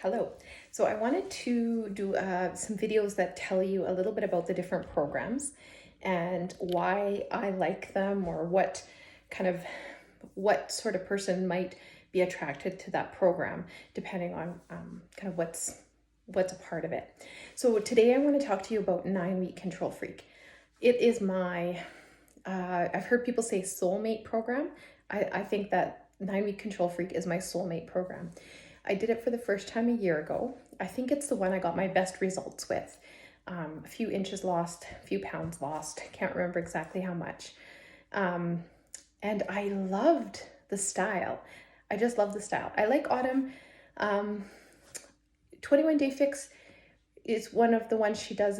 Hello. So I wanted to do some videos that tell you a little bit about the different programs and why I like them, or what sort of person might be attracted to that program, depending on kind of what's a part of it. So today I want to talk to you about 9-Week Control Freak. It is my I've heard people say soulmate program. I think that 9-Week Control Freak is my soulmate program. I did it for the first time a year ago. I think it's the one I got my best results with. A few inches lost, a few pounds lost. Can't remember exactly how much. And I loved the style. I just love the style. I like Autumn. 21 Day Fix is one of the ones she does.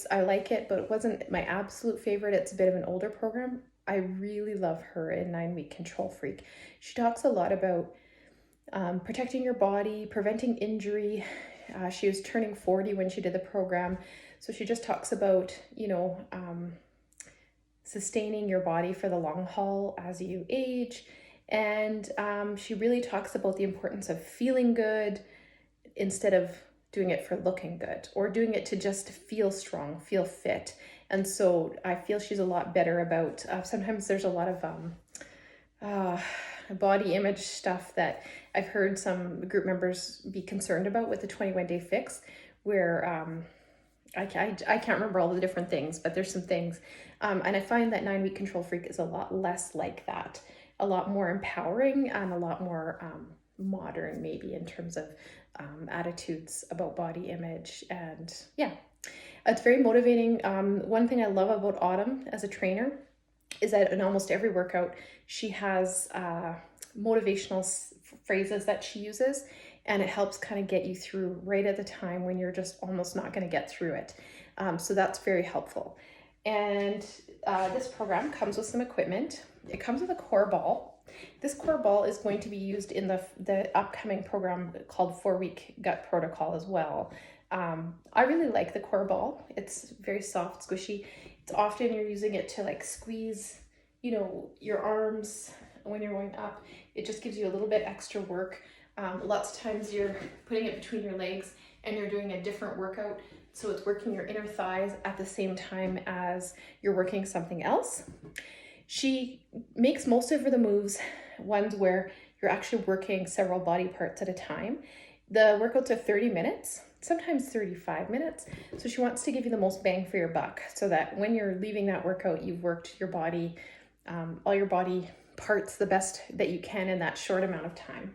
I like it, but it wasn't my absolute favorite. It's a bit of an older program. I really love her in 9-Week Control Freak. She talks a lot about protecting your body, preventing injury. She was turning 40 when she did the program. So she just talks about, sustaining your body for the long haul as you age. And she really talks about the importance of feeling good instead of doing it for looking good, or doing it to just feel strong, feel fit. And so I feel she's a lot better about, sometimes there's a lot of body image stuff that I've heard some group members be concerned about with the 21 Day Fix, where I can't remember all the different things, but there's some things. And I find that 9-Week Control Freak is a lot less like that, a lot more empowering and a lot more modern, maybe, in terms of attitudes about body image. And yeah, it's very motivating. One thing I love about Autumn as a trainer is that in almost every workout, she has motivational phrases that she uses, and it helps kind of get you through right at the time when you're just almost not going to get through it. So that's very helpful. And this program comes with some equipment. It comes with a core ball. This core ball is going to be used in the upcoming program called 4-Week Gut Protocol as well. I really like the core ball. It's very soft, squishy. It's often you're using it to like squeeze, your arms when you're going up. It just gives you a little bit extra work. Lots of times you're putting it between your legs and you're doing a different workout. So it's working your inner thighs at the same time as you're working something else. She makes most of the moves ones where you're actually working several body parts at a time. The workouts are 30 minutes, sometimes 35 minutes. So she wants to give you the most bang for your buck, so that when you're leaving that workout, you've worked your body, all your body parts the best that you can in that short amount of time.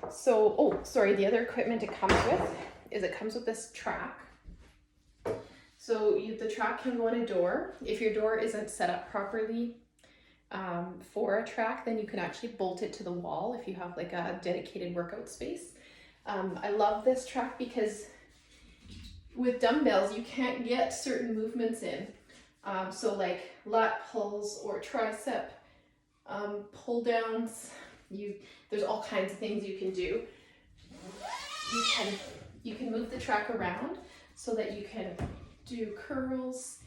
So, the other equipment it comes with this track. So the track can go on a door. If your door isn't set up properly for a track, then you can actually bolt it to the wall if you have like a dedicated workout space. I love this track because with dumbbells, you can't get certain movements in. So like lat pulls or tricep pull downs, there's all kinds of things you can do. You can move the track around so that you can do curls.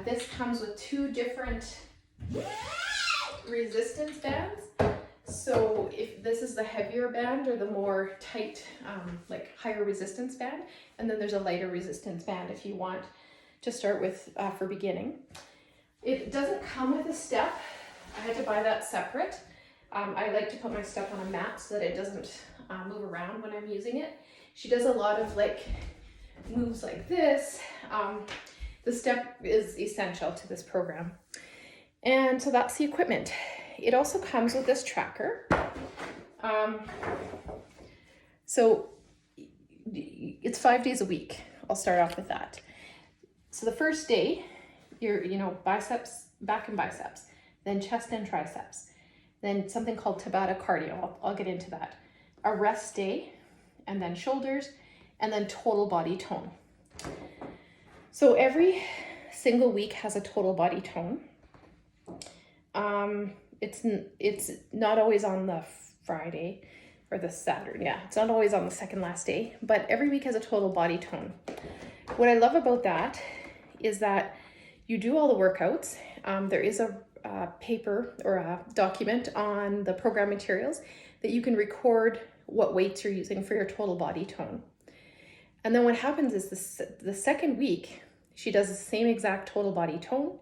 This comes with 2 different resistance bands. So if this is the heavier band or the more tight, like higher resistance band, and then there's a lighter resistance band if you want to start with for beginning. It doesn't come with a step. I had to buy that separate. I like to put my step on a mat so that it doesn't move around when I'm using it. She does a lot of like moves like this. The step is essential to this program. And so that's the equipment. It also comes with this tracker. So it's 5 days a week. I'll start off with that. So the first day, you're, biceps, back and biceps, then chest and triceps, then something called Tabata cardio. I'll get into that. A rest day, and then shoulders, and then total body tone. So every single week has a total body tone. It's not always on the Friday or the Saturday. Yeah, it's not always on the second last day, but every week has a total body tone. What I love about that is that you do all the workouts. There is a paper or a document on the program materials that you can record what weights you're using for your total body tone. And then what happens is the second week, she does the same exact total body tone.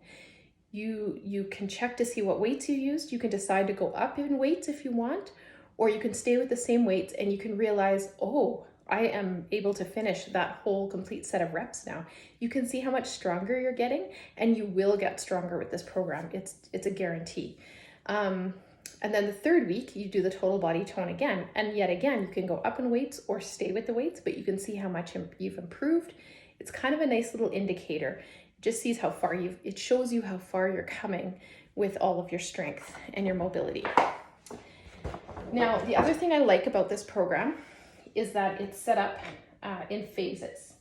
You can check to see what weights you used. You can decide to go up in weights if you want, or you can stay with the same weights and you can realize, oh, I am able to finish that whole complete set of reps now. You can see how much stronger you're getting, and you will get stronger with this program. It's a guarantee. And then the third week, you do the total body tone again. And yet again, you can go up in weights or stay with the weights, but you can see how much you've improved. It's kind of a nice little indicator. It just sees how far it shows you how far you're coming with all of your strength and your mobility. Now, the other thing I like about this program is that it's set up in phases.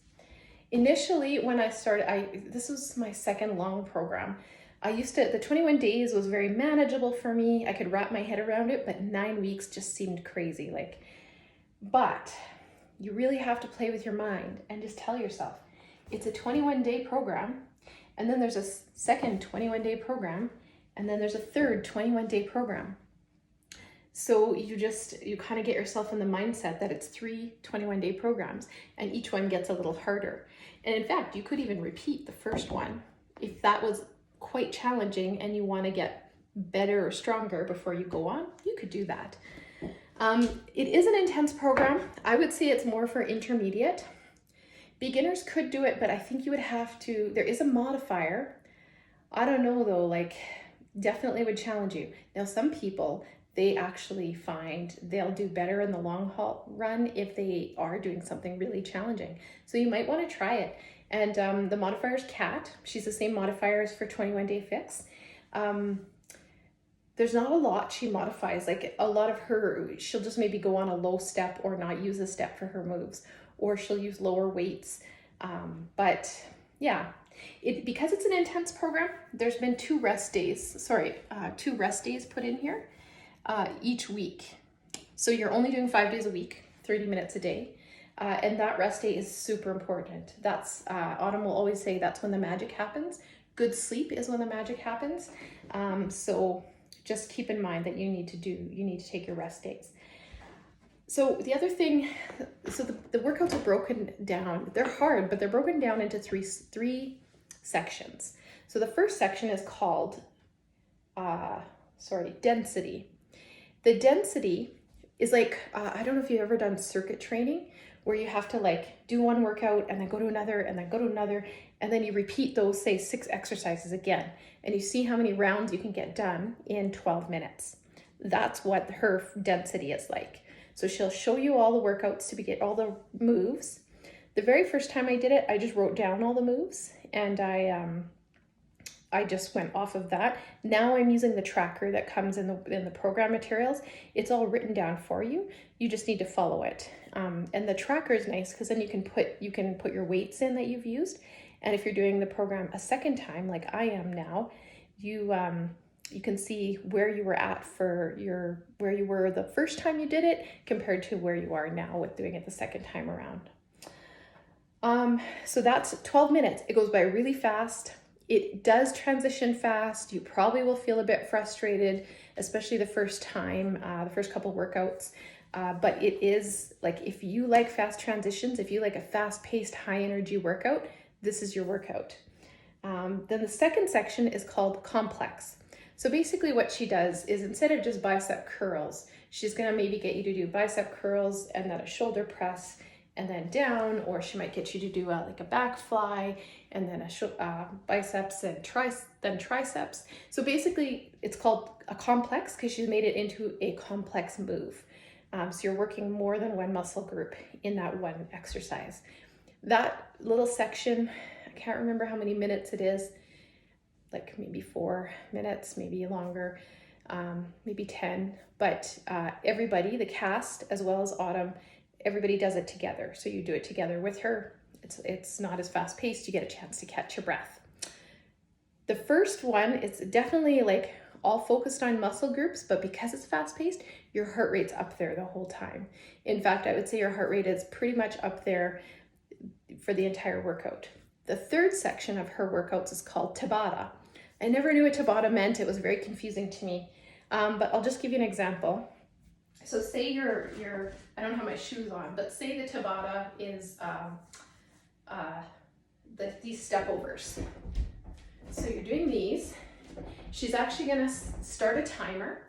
Initially, when I started, this was my second long program. The 21 days was very manageable for me. I could wrap my head around it, but 9 weeks just seemed crazy. But you really have to play with your mind and just tell yourself, it's a 21-day program, and then there's a second 21-day program, and then there's a third 21-day program. So you kind of get yourself in the mindset that it's 3 21-day programs, and each one gets a little harder. And in fact, you could even repeat the first one if that was quite challenging and you want to get better or stronger before you go on. You could do that. It is an intense program. I would say it's more for intermediate. Beginners could do it, but I think you would have to, there is a modifier. I don't know though, definitely would challenge you. Now, some people, they actually find they'll do better in the long haul run if they are doing something really challenging. So you might want to try it. And the modifier is Kat. She's the same modifier as for 21 Day Fix. There's not a lot she modifies. A lot of she'll just maybe go on a low step or not use a step for her moves, or she'll use lower weights. But yeah, because it's an intense program, there's been 2 rest days put in here each week. So you're only doing 5 days a week, 30 minutes a day. And that rest day is super important. That's, Autumn will always say that's when the magic happens. Good sleep is when the magic happens. So just keep in mind that you need to take your rest days. So the other thing, the workouts are broken down. They're hard, but they're broken down into three sections. So the first section is called, density. The density is I don't know if you've ever done circuit training, where you have to do one workout and then go to another and then go to another, and then you repeat those, say, 6 exercises again, and you see how many rounds you can get done in 12 minutes. That's what her density is like. So she'll show you all the workouts to get all the moves. The very first time I did it, I just wrote down all the moves, and I just went off of that. Now I'm using the tracker that comes in the program materials. It's all written down for you. You just need to follow it. And the tracker is nice because then you can put your weights in that you've used. And if you're doing the program a second time, like I am now, you can see where you were at where you were the first time you did it compared to where you are now with doing it the second time around. So that's 12 minutes. It goes by really fast. It does transition fast. You probably will feel a bit frustrated, especially the first time, the first couple workouts. But it is if you like fast transitions, if you like a fast-paced, high-energy workout, this is your workout. Then the second section is called complex. So basically what she does is, instead of just bicep curls, she's going to maybe get you to do bicep curls and then a shoulder press and then down, or she might get you to do a back fly and then biceps and triceps. So basically it's called a complex because she's made it into a complex move. So you're working more than one muscle group in that one exercise. That little section, I can't remember how many minutes it is, maybe 4 minutes, maybe longer, maybe 10. But everybody, the cast as well as Autumn, everybody does it together. So you do it together with her. It's not as fast paced. You get a chance to catch your breath. The first one is definitely all focused on muscle groups, but because it's fast paced, your heart rate's up there the whole time. In fact, I would say your heart rate is pretty much up there for the entire workout. The third section of her workouts is called Tabata. I never knew what Tabata meant. It was very confusing to me, but I'll just give you an example. So say you're I don't have my shoes on, but say the Tabata is these step overs. So you're doing these. She's actually gonna start a timer.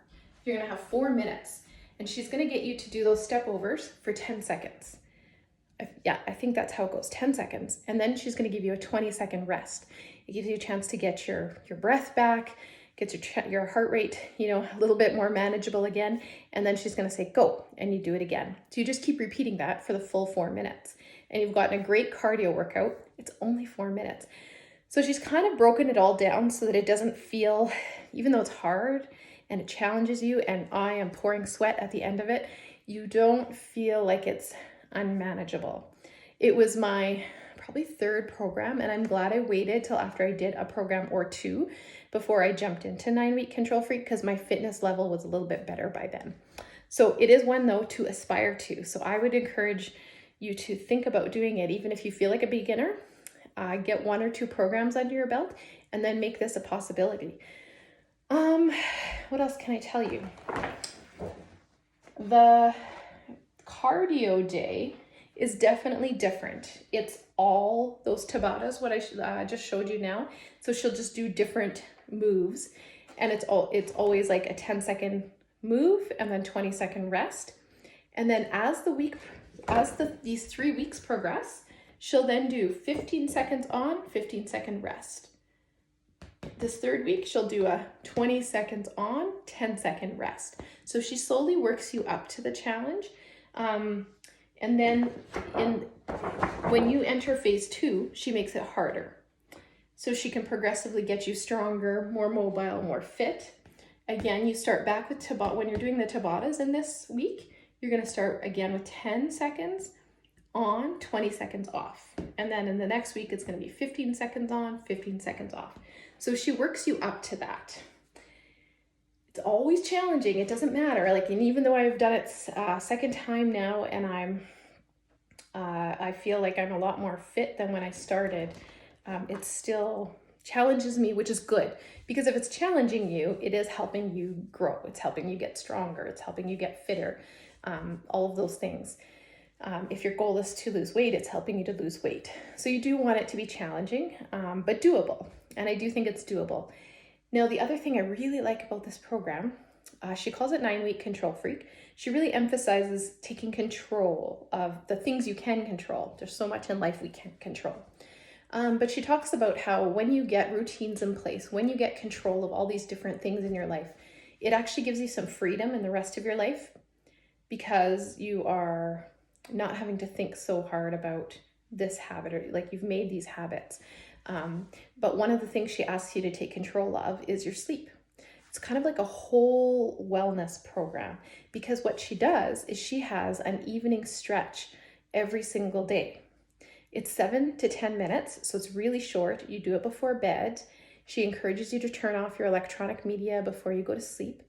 You're gonna have 4 minutes, and she's gonna get you to do those step overs for 10 seconds. I think that's how it goes, 10 seconds. And then she's gonna give you a 20-second rest. It gives you a chance to get your breath back, gets your heart rate, a little bit more manageable again. And then she's gonna say, go, and you do it again. So you just keep repeating that for the full 4 minutes. And you've gotten a great cardio workout. It's only 4 minutes. So she's kind of broken it all down so that it doesn't feel, even though it's hard and it challenges you and I am pouring sweat at the end of it, you don't feel like it's unmanageable. It was my probably 3rd program, and I'm glad I waited till after I did a program or 2 before I jumped into 9-week Control Freak, because my fitness level was a little bit better by then. So it is one though to aspire to. So I would encourage you to think about doing it, even if you feel like a beginner. Get 1 or 2 programs under your belt and then make this a possibility. What else can I tell you? The cardio day is definitely different. It's all those Tabatas, what I just showed you now. So she'll just do different moves, and it's always like a 10-second move and then 20-second rest. And then as these 3 weeks progress, she'll then do 15 seconds on, 15-second rest. This 3rd week, she'll do a 20 seconds on, 10-second rest. So she slowly works you up to the challenge. And then when you enter phase 2, she makes it harder. So she can progressively get you stronger, more mobile, more fit. Again, you start back with Tabata. When you're doing the Tabatas in this week, you're going to start again with 10 seconds on, 20 seconds off. And then in the next week, it's going to be 15 seconds on, 15 seconds off. So she works you up to that. It's always challenging. It doesn't matter. And even though I've done it 2nd time now, and I feel like I'm a lot more fit than when I started, it still challenges me, which is good, because if it's challenging you, it is helping you grow. It's helping you get stronger. It's helping you get fitter. All of those things. If your goal is to lose weight, it's helping you to lose weight. So you do want it to be challenging, but doable. And I do think it's doable. Now, the other thing I really like about this program, she calls it 9-week Control Freak. She really emphasizes taking control of the things you can control. There's so much in life we can't control. But she talks about how when you get routines in place, when you get control of all these different things in your life, it actually gives you some freedom in the rest of your life, because you are not having to think so hard about this habit, or you've made these habits. But one of the things she asks you to take control of is your sleep. It's kind of like a whole wellness program, because what she does is she has an evening stretch every single day. It's 7 to 10 minutes, so it's really short. You do it before bed. She encourages you to turn off your electronic media before you go to sleep,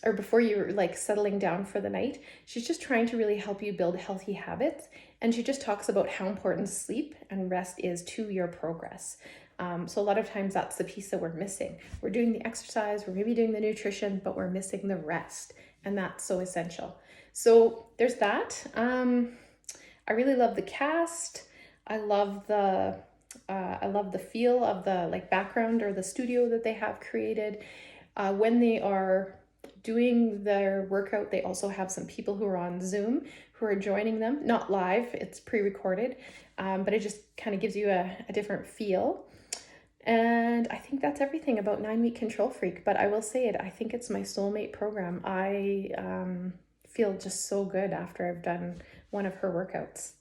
or before you're settling down for the night. She's just trying to really help you build healthy habits. And she just talks about how important sleep and rest is to your progress. So a lot of times that's the piece that we're missing. We're doing the exercise, we're maybe doing the nutrition, but we're missing the rest. And that's so essential. So there's that. I really love the cast. I love the feel of the background or the studio that they have created. When they are doing their workout, they also have some people who are on Zoom who are joining them, not live, it's pre-recorded, but it just kind of gives you a different feel. And I think that's everything about 9-week Control Freak, but I will say it, I think it's my soulmate program. I feel just so good after I've done one of her workouts.